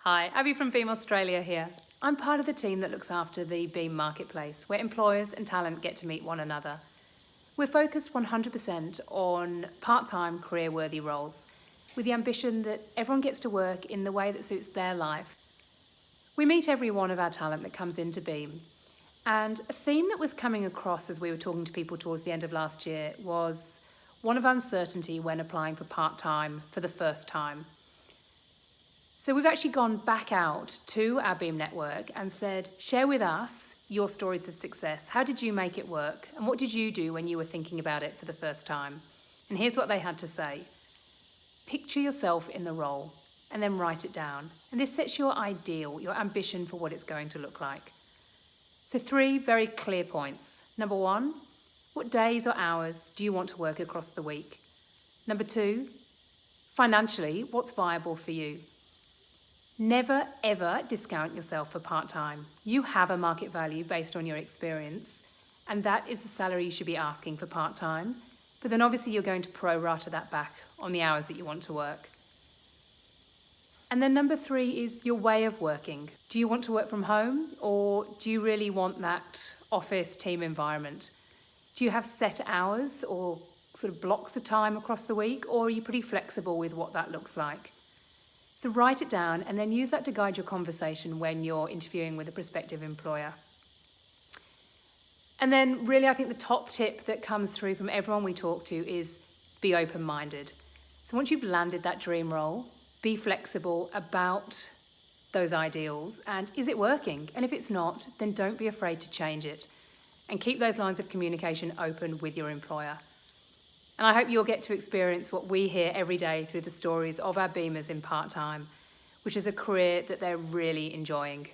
Hi, Abbie from Beam Australia here. I'm part of the team that looks after the Beam Marketplace, where employers and talent get to meet one another. We're focused 100% on part-time career-worthy roles, with the ambition that everyone gets to work in the way that suits their life. We meet every one of our talent that comes into Beam, and a theme that was coming across as we were talking to people towards the end of last year was one of uncertainty when applying for part-time for the first time. So we've actually gone back out to our Beam network and said, share with us your stories of success. How did you make it work? And what did you do when you were thinking about it for the first time? And here's what they had to say. Picture yourself in the role and then write it down. And this sets your ideal, your ambition for what it's going to look like. So 3 very clear points. Number 1, what days or hours do you want to work across the week? Number 2, financially, what's viable for you? Never ever discount yourself for part-time. You have a market value based on your experience, and that is the salary you should be asking for part-time. But then obviously you're going to pro-rata that back on the hours that you want to work. And then number 3 is your way of working. Do you want to work from home, or do you really want that office team environment? Do you have set hours or sort of blocks of time across the week, or are you pretty flexible with what that looks like? So write it down and then use that to guide your conversation when you're interviewing with a prospective employer. And then really I think the top tip that comes through from everyone we talk to is be open-minded. So once you've landed that dream role, be flexible about those ideals and is it working? And if it's not, then don't be afraid to change it and keep those lines of communication open with your employer. And I hope you'll get to experience what we hear every day through the stories of our Beamers in part-time, which is a career that they're really enjoying.